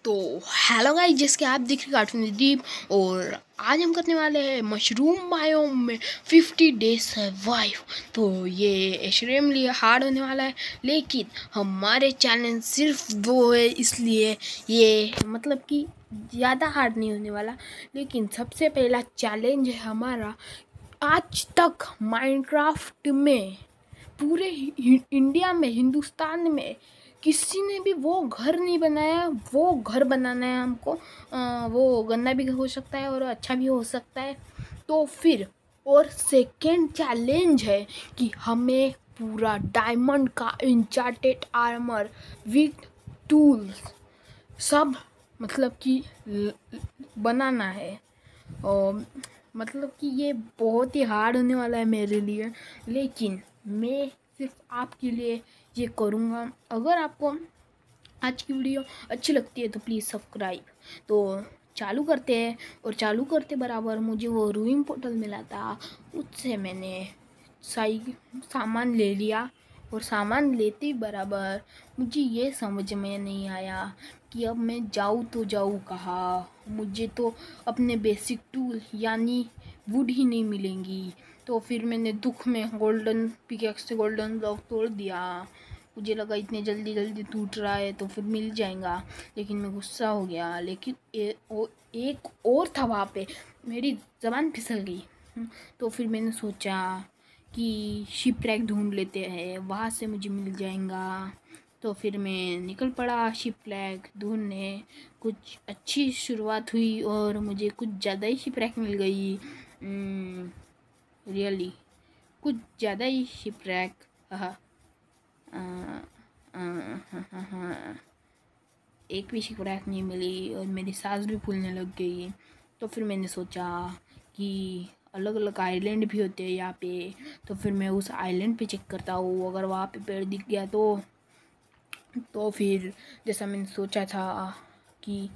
तो hello guys, जिसके आप देख रहे कार्टून दीप। और आज हम करने वाले हैं मशरूम बायोम में 50 डेज सर्वाइव। तो ये एक्सट्रीमली हार्ड होने वाला है, लेकिन हमारे चैलेंज सिर्फ वो है, इसलिए ये मतलब कि ज़्यादा हार्ड नहीं होने वाला। लेकिन सबसे पहला चैलेंज है हमारा, आज तक माइनक्राफ्ट में पूरे इंडिया में, हिंदुस्तान में किसी ने भी वो घर नहीं बनाया। वो घर बनाना है हमको। वो गंदा भी हो सकता है और अच्छा भी हो सकता है। तो फिर और सेकेंड चैलेंज है कि हमें पूरा डायमंड का इंचार्टेड आर्मर विथ टूल्स सब मतलब कि बनाना है। और मतलब कि ये बहुत ही हार्ड होने वाला है मेरे लिए, लेकिन मैं सिर्फ आपके लिए ये करूँगा। अगर आपको आज की वीडियो अच्छी लगती है तो प्लीज़ सब्सक्राइब। तो चालू करते हैं। और चालू करते बराबर मुझे वो रूइंग पोर्टल मिला था, उससे मैंने सामान ले लिया। और सामान लेते ही बराबर मुझे ये समझ में नहीं आया कि अब मैं जाऊँ तो जाऊँ कहाँ। मुझे तो अपने बेसिक टूल यानी वुड ही नहीं मिलेंगी। तो फिर मैंने दुख में गोल्डन पिकेक्स से गोल्डन ब्लॉक तोड़ दिया। मुझे लगा इतने जल्दी जल्दी टूट रहा है तो फिर मिल जाएगा, लेकिन मैं गुस्सा हो गया। लेकिन एक और था वहाँ पे, मेरी ज़बान फिसल गई। तो फिर मैंने सोचा कि शिपरैक ढूंढ लेते हैं, वहाँ से मुझे मिल जाएगा। तो फिर मैं निकल पड़ा शिपरैक ढूंढने। कुछ अच्छी शुरुआत हुई और मुझे कुछ ज़्यादा ही शिपरैक मिल गई। रियली कुछ ज़्यादा ही शिपरैक। हाँ, एक भी शिपरैक नहीं मिली और मेरी सांस भी फूलने लग गई। तो फिर मैंने सोचा कि अलग अलग आइलैंड भी होते हैं यहाँ पे। तो फिर मैं उस आइलैंड पे चेक करता हूँ, अगर वहाँ पे पेड़ दिख गया तो फिर जैसा मैंने सोचा था कि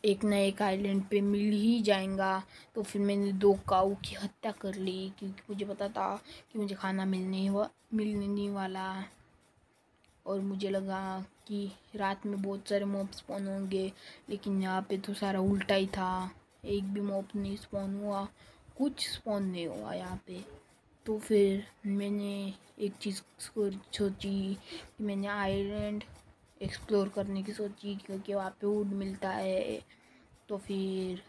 एक ना एक आइलैंड पे मिल ही जाएगा। तो फिर मैंने 2 काऊ की हत्या कर ली, क्योंकि मुझे पता था कि मुझे खाना मिलने नहीं वाला। और मुझे लगा कि रात में बहुत सारे मॉब स्पॉन होंगे, लेकिन यहाँ पे तो सारा उल्टा ही था। एक भी मॉब नहीं स्पॉन हुआ, कुछ स्पॉन नहीं हुआ यहाँ पे। तो फिर मैंने एक चीज़ सोची कि मैंने आइलैंड एक्सप्लोर करने की सोची, क्योंकि वहाँ पे वुड मिलता है। तो फिर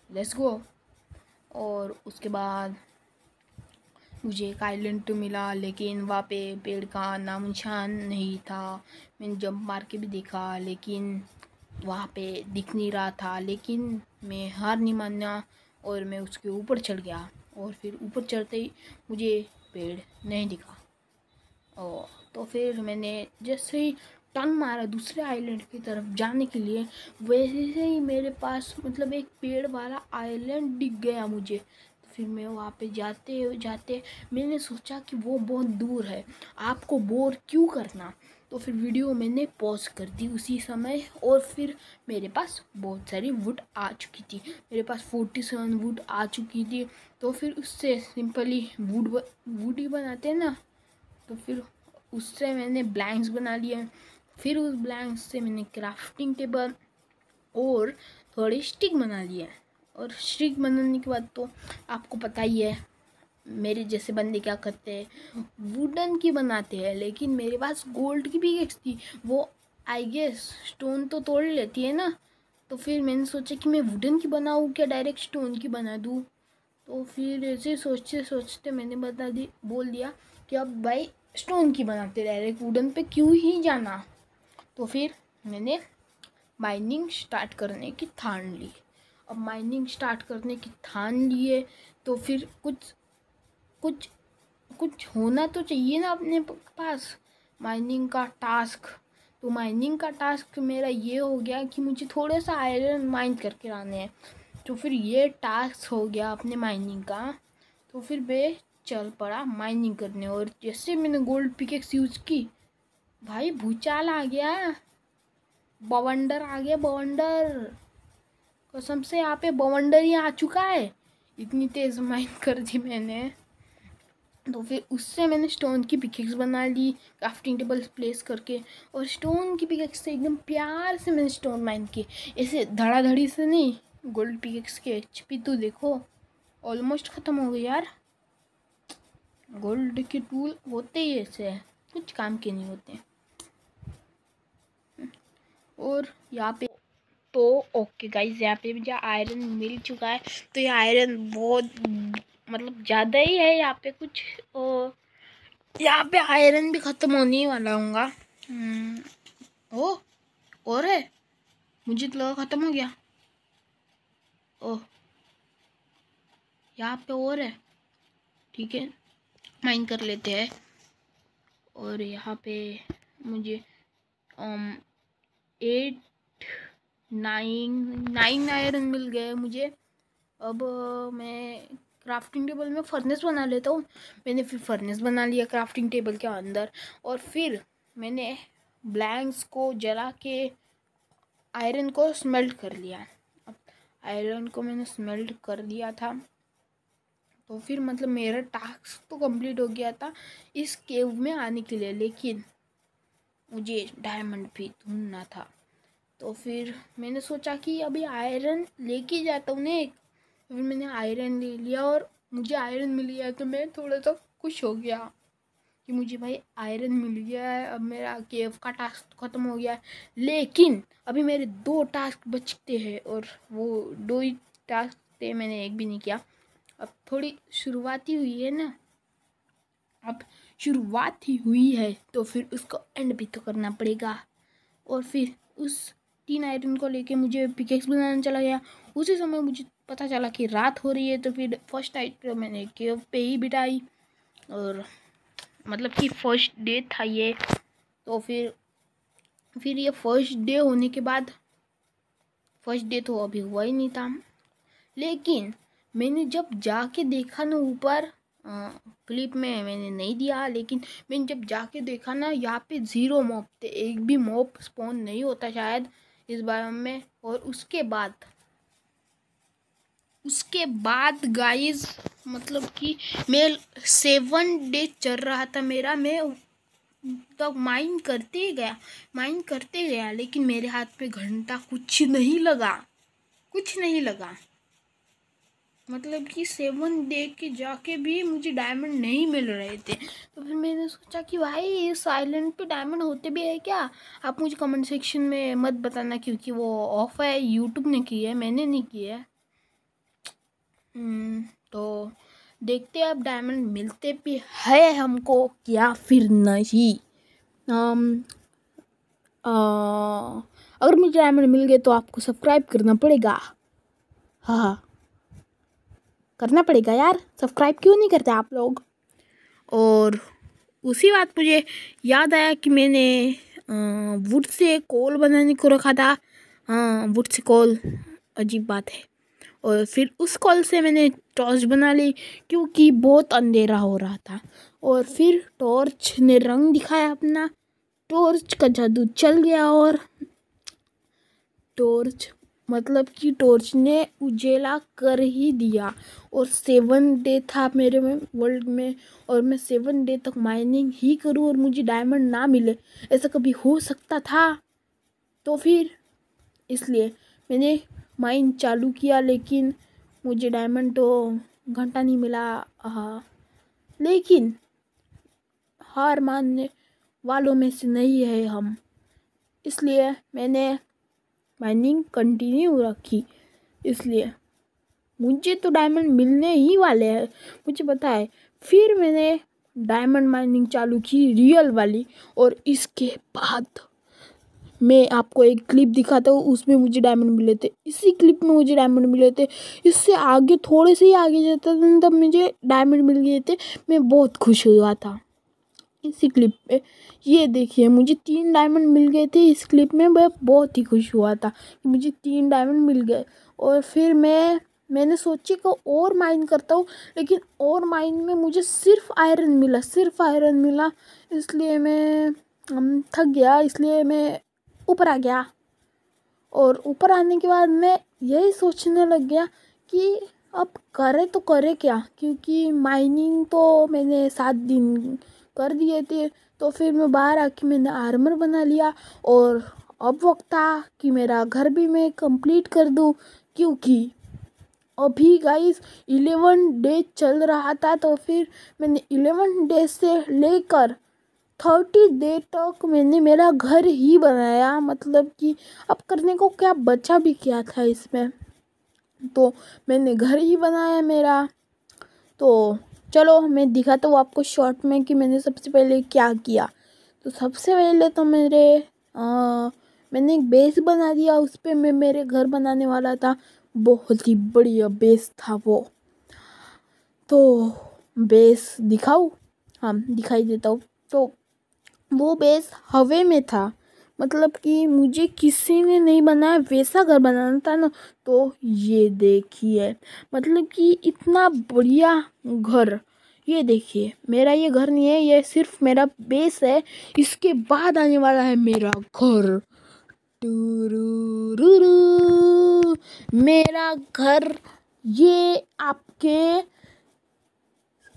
लेट्स गो। और उसके बाद मुझे एक आइलैंड तो मिला, लेकिन वहाँ पे पेड़ का नामो निशान नहीं था। मैंने जंप मार के भी देखा, लेकिन वहाँ पे दिख नहीं रहा था। लेकिन मैं हार नहीं माना और मैं उसके ऊपर चढ़ गया। और फिर ऊपर चढ़ते ही मुझे पेड़ नहीं दिखा। और तो फिर मैंने जैसे ही टर्न मारा दूसरे आइलैंड की तरफ जाने के लिए, वैसे ही मेरे पास मतलब एक पेड़ वाला आइलैंड दिख गया मुझे। तो फिर मैं वहाँ पे जाते जाते मैंने सोचा कि वो बहुत दूर है, आपको बोर क्यों करना। तो फिर वीडियो मैंने पॉज कर दी उसी समय। और फिर मेरे पास बहुत सारी वुड आ चुकी थी, मेरे पास 47 वुड आ चुकी थी। तो फिर उससे सिंपली वुड ही बनाते हैं ना। तो फिर उससे मैंने ब्लैंक्स बना लिए। फिर उस ब्लैंक्स से मैंने क्राफ्टिंग टेबल और थोड़ी स्टिक बना लिए। और स्टिक बनाने के बाद तो आपको पता ही है मेरे जैसे बंदे क्या करते हैं, वुडन की बनाते हैं। लेकिन मेरे पास गोल्ड की पिकेक्स थी, वो आई गेस स्टोन तो तोड़ लेती है ना। तो फिर मैंने सोचा कि मैं वुडन की बनाऊँ क्या डायरेक्ट स्टोन की बना दूँ। तो फिर ऐसे सोचते सोचते मैंने बोल दिया कि अब भाई स्टोन की बनाते, डायरेक्ट वुडन पे क्यों ही जाना। तो फिर मैंने माइनिंग स्टार्ट करने की ठान ली। अब माइनिंग स्टार्ट करने की ठान लिए तो फिर कुछ कुछ कुछ होना तो चाहिए ना अपने पास, माइनिंग का टास्क। तो माइनिंग का टास्क मेरा ये हो गया कि मुझे थोड़ा सा आयरन माइन करके लाने हैं। तो फिर ये टास्क हो गया अपने माइनिंग का। तो फिर मैं चल पड़ा माइनिंग करने। और जैसे मैंने गोल्ड पिकेक्स यूज़ की, भाई भूचाल आ गया, बवंडर आ गया, बवंडर। कसम से यहाँ पे बवंडर ही आ चुका है, इतनी तेज़ माइन कर दी मैंने। तो फिर उससे मैंने स्टोन की पिकेक्स बना ली क्राफ्टिंग टेबल प्लेस करके, और स्टोन की पिकेक्स से एकदम प्यार से मैंने स्टोन माइन किए, ऐसे धड़ाधड़ी से नहीं। गोल्ड पिकेक्स के एचपी तो देखो, ऑलमोस्ट ख़त्म हो गई यार। गोल्ड के टूल होते ही ऐसे है, कुछ काम के नहीं होते। और यहाँ पे तो ओके गाइस, यहाँ पे मुझे आयरन मिल चुका है। तो ये आयरन बहुत मतलब ज़्यादा ही है यहाँ पे कुछ, और यहाँ पे आयरन भी ख़त्म होने ही वाला होगा। ओ और है, मुझे तो लगा ख़त्म हो गया। ओह, यहाँ पे और है, ठीक है माइन कर लेते हैं। और यहाँ पे मुझे 8 9 आयरन मिल गए मुझे। अब मैं क्राफ्टिंग टेबल में फर्नेस बना लेता हूँ। मैंने फिर फर्नेस बना लिया क्राफ्टिंग टेबल के अंदर, और फिर मैंने ब्लैंक्स को जला के आयरन को स्मेल्ट कर लिया। अब आयरन को मैंने स्मेल्ट कर दिया था, तो फिर मतलब मेरा टास्क तो कंप्लीट हो गया था इस केव में आने के लिए, लेकिन मुझे डायमंड भी ढूंढना था। तो फिर मैंने सोचा कि अभी आयरन लेके जाता हूँ ना एक। फिर मैंने आयरन ले लिया और मुझे आयरन मिल गया, तो मैं थोड़ा सा खुश हो गया कि मुझे भाई आयरन मिल गया है। अब मेरा केव का टास्क ख़त्म हो गया है, लेकिन अभी मेरे 2 टास्क बचते हैं, और वो 2 ही टास्क थे, मैंने एक भी नहीं किया। अब थोड़ी शुरुआती हुई है ना, अब शुरुआत ही हुई है तो फिर उसको एंड भी तो करना पड़ेगा। और फिर उस 3 आयरन को लेके मुझे पिकेक्स बनाने चला गया। उसी समय मुझे पता चला कि रात हो रही है, तो फिर फर्स्ट नाइट मैंने केव पे ही बिताई, और मतलब कि फर्स्ट डे था ये। तो फिर ये फर्स्ट डे होने के बाद, फर्स्ट डे तो अभी हुआ ही नहीं था, लेकिन मैंने जब जाके देखा ना ऊपर, क्लिप में मैंने नहीं दिया, लेकिन मैंने जब जाके देखा ना, यहाँ पे 0 मॉब थे, एक भी मॉब स्पॉन नहीं होता शायद इस बार में। और उसके बाद गाइस, मतलब कि मैं 7 डे चल रहा था मेरा, मैं तो माइन करते गया, लेकिन मेरे हाथ पे घंटा कुछ नहीं लगा। मतलब कि 7 डे के जाके भी मुझे डायमंड नहीं मिल रहे थे। तो फिर मैंने सोचा कि भाई इस आइलैंड पे डायमंड होते भी है क्या? आप मुझे कमेंट सेक्शन में मत बताना, क्योंकि वो ऑफ है, यूट्यूब ने की है, मैंने नहीं की है। तो देखते हैं अब डायमंड मिलते भी है हमको या फिर नहीं। अगर मुझे डायमंड मिल गए तो आपको सब्सक्राइब करना पड़ेगा। हाँ, करना पड़ेगा यार, सब्सक्राइब क्यों नहीं करते आप लोग? और उसी बात मुझे याद आया कि मैंने वुड से कोल बनाने को रखा था। हाँ, वुड से कोल, अजीब बात है। और फिर उस कोल से मैंने टॉर्च बना ली, क्योंकि बहुत अंधेरा हो रहा था। और फिर टॉर्च ने रंग दिखाया अपना, टॉर्च का जादू चल गया, और टॉर्च मतलब कि टॉर्च ने उजेला कर ही दिया। और 7 डे था मेरे में वर्ल्ड में, और मैं 7 डे तक माइनिंग ही करूँ और मुझे डायमंड ना मिले, ऐसा कभी हो सकता था? तो फिर इसलिए मैंने माइन चालू किया, लेकिन मुझे डायमंड तो घंटा नहीं मिला। हाँ, लेकिन हार मानने वालों में से नहीं है हम, इसलिए मैंने माइनिंग कंटिन्यू रखी। इसलिए मुझे तो डायमंड मिलने ही वाले हैं, मुझे पता है। फिर मैंने डायमंड माइनिंग चालू की, रियल वाली, और इसके बाद मैं आपको एक क्लिप दिखाता हूँ, उसमें मुझे डायमंड मिले थे, इसी क्लिप में मुझे डायमंड मिले थे। इससे आगे थोड़े से ही आगे जाता था तब मुझे डायमंड मिल गए थे, मैं बहुत खुश हुआ था इसी क्लिप पे। ये देखिए, मुझे 3 डायमंड मिल गए थे इस क्लिप में, मैं बहुत ही खुश हुआ था कि मुझे 3 डायमंड मिल गए। और फिर मैंने सोची कि और माइन करता हूँ, लेकिन और माइन में मुझे सिर्फ आयरन मिला। इसलिए मैं थक गया, इसलिए मैं ऊपर आ गया। और ऊपर आने के बाद मैं यही सोचने लग गया कि अब करे तो करे क्या, क्योंकि माइनिंग तो मैंने 7 दिन कर दिए थे। तो फिर मैं बाहर आके मैंने आर्मर बना लिया और अब वक्त था कि मेरा घर भी मैं कंप्लीट कर दूँ, क्योंकि अभी गाइस 11 डे चल रहा था। तो फिर मैंने 11 डे से लेकर 30 डे तक मैंने मेरा घर ही बनाया। मतलब कि अब करने को क्या बचा भी क्या था इसमें, तो मैंने घर ही बनाया मेरा। तो चलो मैं दिखाता हूँ आपको शॉर्ट में कि मैंने सबसे पहले क्या किया। तो सबसे पहले तो मैंने एक बेस बना दिया, उस पर मैं मेरे घर बनाने वाला था। बहुत ही बढ़िया बेस था वो। तो बेस दिखाऊँ? हाँ दिखाई देता हूँ। तो वो बेस हवे में था, मतलब कि मुझे किसी ने नहीं बनाया, वैसा घर बनाना था ना। तो ये देखिए, मतलब कि इतना बढ़िया घर। ये देखिए, मेरा ये घर नहीं है, ये सिर्फ मेरा बेस है। इसके बाद आने वाला है मेरा घर। टुरुरुरु, मेरा घर ये आपके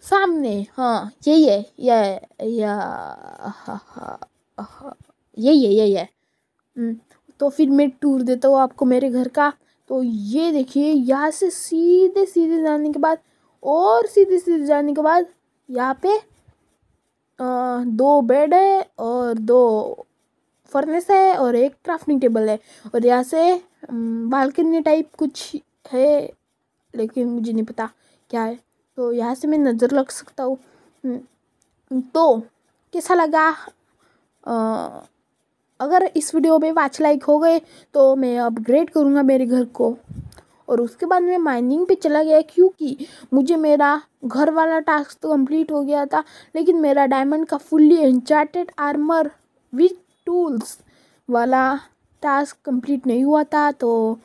सामने। हाँ यही है, या यही है। तो फिर मैं टूर देता हूँ आपको मेरे घर का। तो ये देखिए, यहाँ से सीधे सीधे जाने के बाद और सीधे सीधे जाने के बाद यहाँ पे 2 बेड है और 2 फर्नेस है और एक क्राफ्टिंग टेबल है। और यहाँ से बालकनी टाइप कुछ है, लेकिन मुझे नहीं पता क्या है। तो यहाँ से मैं नज़र रख सकता हूँ। तो कैसा लगा? अगर इस वीडियो में 5 लाइक हो गए तो मैं अपग्रेड करूँगा मेरे घर को। और उसके बाद मैं माइनिंग पे चला गया, क्योंकि मुझे मेरा घर वाला टास्क तो कंप्लीट हो गया था, लेकिन मेरा डायमंड का फुल्ली एन्चार्टेड आर्मर विथ टूल्स वाला टास्क कंप्लीट नहीं हुआ था। तो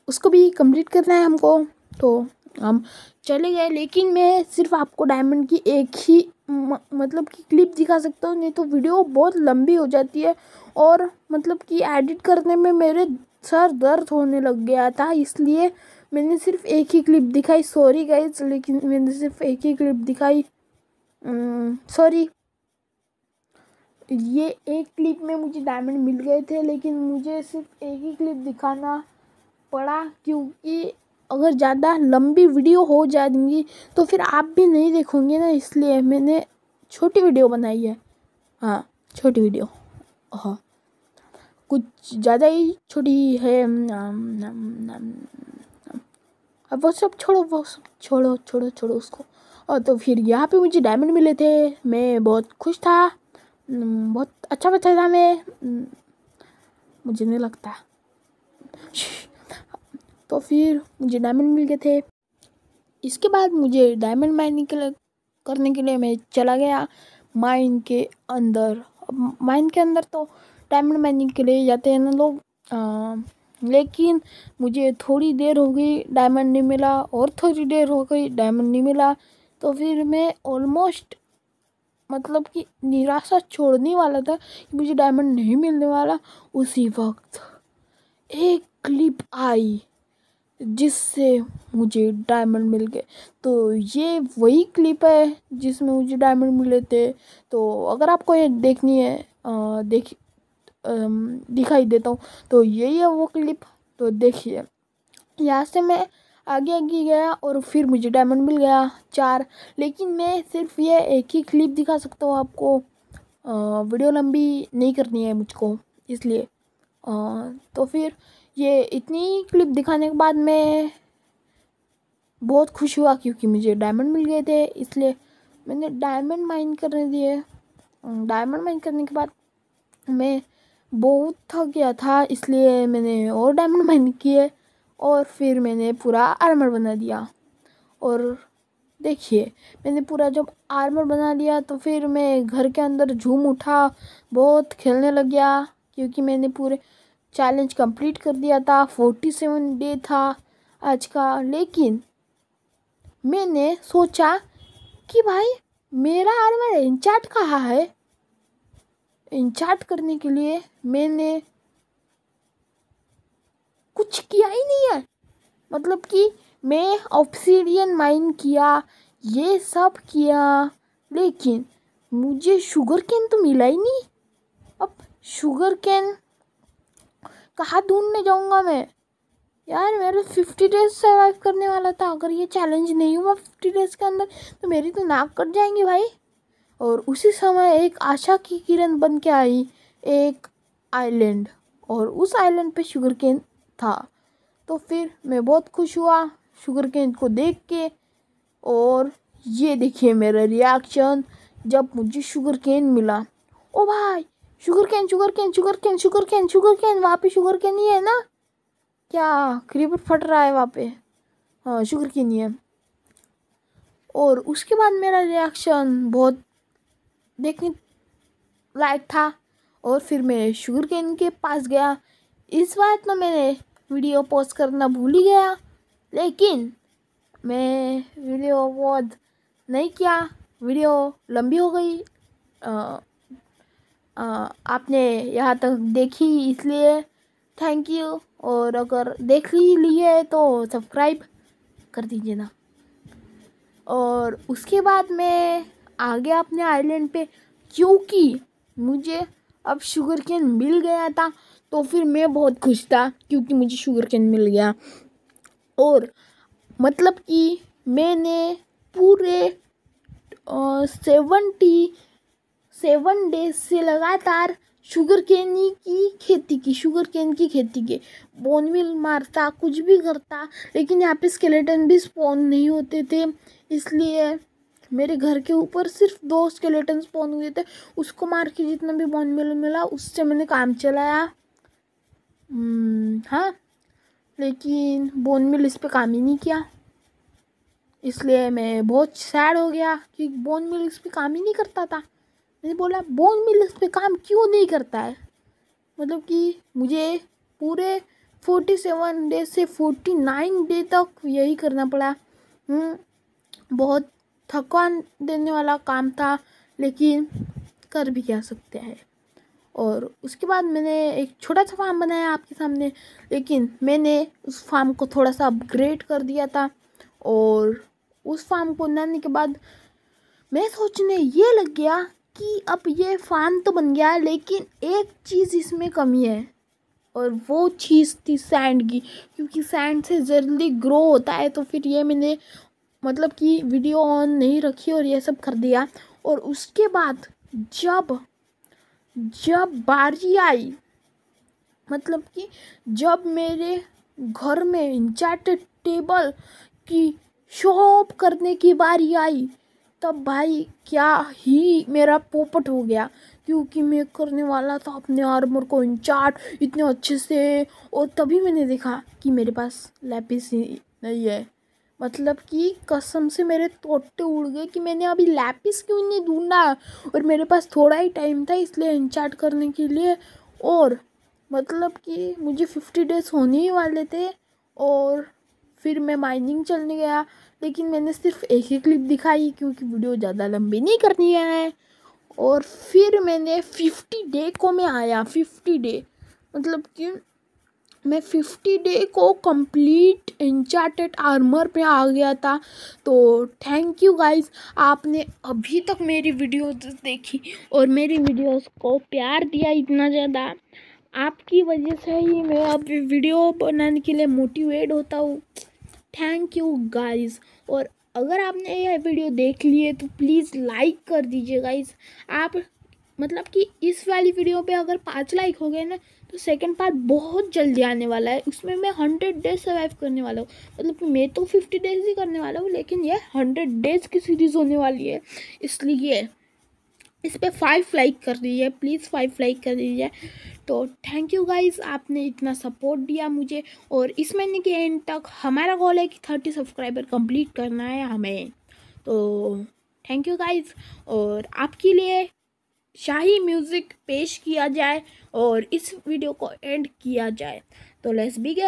उसको भी कंप्लीट करना है हमको। तो हम चले गए, लेकिन मैं सिर्फ आपको डायमंड की एक ही मतलब कि क्लिप दिखा सकता हूँ, नहीं तो वीडियो बहुत लंबी हो जाती है। और मतलब कि एडिट करने में मेरे सर दर्द होने लग गया था, इसलिए मैंने सिर्फ एक ही क्लिप दिखाई। सॉरी गाइस, लेकिन मैंने सिर्फ एक ही क्लिप दिखाई। सॉरी। ये एक क्लिप में मुझे डायमंड मिल गए थे, लेकिन मुझे सिर्फ एक ही क्लिप दिखाना पड़ा, क्योंकि अगर ज़्यादा लंबी वीडियो हो जाएगी तो फिर आप भी नहीं देखोगे ना, इसलिए मैंने छोटी वीडियो बनाई है। हाँ छोटी वीडियो, हाँ कुछ ज़्यादा ही छोटी है। अब वो सब छोड़ो, वो सब छोड़ो उसको। और तो फिर यहाँ पे मुझे डायमंड मिले थे, मैं बहुत खुश था। बहुत अच्छा बच्चा था मैं, मुझे नहीं लगता। तो फिर मुझे डायमंड मिल गए थे। इसके बाद मुझे डायमंड माइनिंग करने के लिए मैं चला गया माइन के अंदर। अब माइन के अंदर तो डायमंड माइनिंग के लिए जाते हैं ना लोग, लेकिन मुझे थोड़ी देर हो गई डायमंड नहीं मिला, और थोड़ी देर हो गई डायमंड नहीं मिला। तो फिर मैं ऑलमोस्ट मतलब कि निराशा छोड़ने वाला था कि मुझे डायमंड नहीं मिलने वाला। उसी वक्त एक क्लिप आई जिससे मुझे डायमंड मिल गए। तो ये वही क्लिप है जिसमें मुझे डायमंड मिले थे। तो अगर आपको ये देखनी है, दिखाई देता हूँ, तो यही है वो क्लिप। तो देखिए, यहाँ से मैं आगे आगे गया और फिर मुझे डायमंड मिल गया 4। लेकिन मैं सिर्फ ये एक ही क्लिप दिखा सकता हूँ आपको, वीडियो लंबी नहीं करनी है मुझको, इसलिए। तो फिर ये इतनी क्लिप दिखाने के बाद मैं बहुत खुश हुआ, क्योंकि मुझे डायमंड मिल गए थे, इसलिए मैंने डायमंड माइन करने दिए। डायमंड माइन करने के बाद मैं बहुत थक गया था, इसलिए मैंने और डायमंड माइन किए और फिर मैंने पूरा आर्मर बना दिया। और देखिए, मैंने पूरा जब आर्मर बना लिया तो फिर मैं घर के अंदर झूम उठा, बहुत खेलने लग गया, क्योंकि मैंने पूरे चैलेंज कंप्लीट कर दिया था। 47 डे था आज का। लेकिन मैंने सोचा कि भाई मेरा आर्मर एन्चार्ट कहाँ है। एन्चार्ट करने के लिए मैंने कुछ किया ही नहीं है, मतलब कि मैं ऑब्सीडियन माइन किया, ये सब किया, लेकिन मुझे शुगर कैन तो मिला ही नहीं। अब शुगर कैन कहाँ ढूंढने जाऊँगा मैं यार? मेरे 50 डेज सर्वाइव करने वाला था। अगर ये चैलेंज नहीं हुआ 50 डेज के अंदर तो मेरी तो नाक कट जाएंगी भाई। और उसी समय एक आशा की किरण बन के आई, एक आइलैंड, और उस आइलैंड पे शुगर केन था। तो फिर मैं बहुत खुश हुआ शुगर केन को देख के। और ये देखिए मेरा रिएक्शन जब मुझे शुगर केन मिला। ओ भाई, sugar cane sugar cane sugar cane sugar cane sugar cane, वहाँ पे शुगर केन ही है ना? क्या क्रीपर फट रहा है वहाँ पे? हाँ, शुगर केन ही है। और उसके बाद मेरा रिएक्शन बहुत देखने लायक था। और फिर मैं शुगर केन के पास गया। इस बार तो मैंने वीडियो पोस्ट करना भूल ही गया, लेकिन मैं वीडियो पॉज नहीं किया। वीडियो लंबी हो गई। आपने यहाँ तक देखी इसलिए थैंक यू। और अगर देख ही ली है तो सब्सक्राइब कर दीजिए ना। और उसके बाद मैं आ गया अपने आइलैंड पे, क्योंकि मुझे अब शुगर केन मिल गया था। तो फिर मैं बहुत खुश था क्योंकि मुझे शुगर केन मिल गया। और मतलब कि मैंने पूरे 77 डेज से लगातार शुगर केन की खेती की, शुगर केन की खेती की। बोनमील मारता, कुछ भी करता, लेकिन यहाँ पे स्केलेटन भी स्पॉन नहीं होते थे। इसलिए मेरे घर के ऊपर सिर्फ 2 स्केलेटन स्पॉन हुए थे। उसको मार के जितना भी बोनमील मिला उससे मैंने काम चलाया। हाँ, लेकिन बोनमील इस पे काम ही नहीं किया। इसलिए मैं बहुत सैड हो गया कि बोनमील इस पे काम ही नहीं करता था। मैंने बोला बोनमील इस पे काम क्यों नहीं करता है? मतलब कि मुझे पूरे 47 डे से 49 डे तक यही करना पड़ा। बहुत थकान देने वाला काम था, लेकिन कर भी क्या सकते हैं। और उसके बाद मैंने एक छोटा सा फार्म बनाया आपके सामने, लेकिन मैंने उस फार्म को थोड़ा सा अपग्रेड कर दिया था। और उस फार्म को बनाने के बाद मैं सोचने ये लग गया कि अब ये फार्म तो बन गया, लेकिन एक चीज़ इसमें कमी है। और वो चीज़ थी सैंड की, क्योंकि सैंड से जल्दी ग्रो होता है। तो फिर ये मैंने मतलब कि वीडियो ऑन नहीं रखी और ये सब कर दिया। और उसके बाद जब बारी आई, मतलब कि जब मेरे घर में इंचार्टेड टेबल की शॉप करने की बारी आई, तब भाई क्या ही मेरा पोपट हो गया। क्योंकि मैं करने वाला था अपने आर्मर को इंचार्ट इतने अच्छे से, और तभी मैंने देखा कि मेरे पास लैपिस ही नहीं है। मतलब कि कसम से मेरे तोते उड़ गए कि मैंने अभी लैपिस क्यों नहीं ढूंढा। और मेरे पास थोड़ा ही टाइम था इसलिए इंचार्ट करने के लिए। और मतलब कि मुझे 50 डेज होने ही वाले थे। और फिर मैं माइनिंग चलने गया, लेकिन मैंने सिर्फ एक ही क्लिप दिखाई क्योंकि वीडियो ज़्यादा लंबी नहीं करनी है। और फिर मैंने 50 डे को मैं आया। 50 डे मतलब कि मैं 50 डे को कंप्लीट इंचार्टेड आर्मर पे आ गया था। तो थैंक यू गाइस, आपने अभी तक मेरी वीडियोस देखी और मेरी वीडियोस को प्यार दिया इतना ज़्यादा। आपकी वजह से ही मैं अब वीडियो बनाने के लिए मोटिवेट होता हूँ। Thank you guys. और अगर आपने यह वीडियो देख ली है तो प्लीज़ लाइक कर दीजिए गाइस। आप मतलब कि इस वाली वीडियो पे अगर 5 लाइक हो गए ना तो सेकंड पार्ट बहुत जल्दी आने वाला है। उसमें मैं 100 डेज सर्वाइव करने वाला हूँ। मतलब कि मैं तो 50 डेज ही करने वाला हूँ, लेकिन ये 100 डेज की सीरीज़ होने वाली है। इसलिए इस पर 5 लाइक कर दीजिए प्लीज़, 5 लाइक कर दीजिए। तो थैंक यू गाइस, आपने इतना सपोर्ट दिया मुझे। और इस महीने के एंड तक हमारा गोल है कि 30 सब्सक्राइबर कंप्लीट करना है हमें। तो थैंक यू गाइस। और आपके लिए शाही म्यूज़िक पेश किया जाए और इस वीडियो को एंड किया जाए। तो लेट्स बिगिन।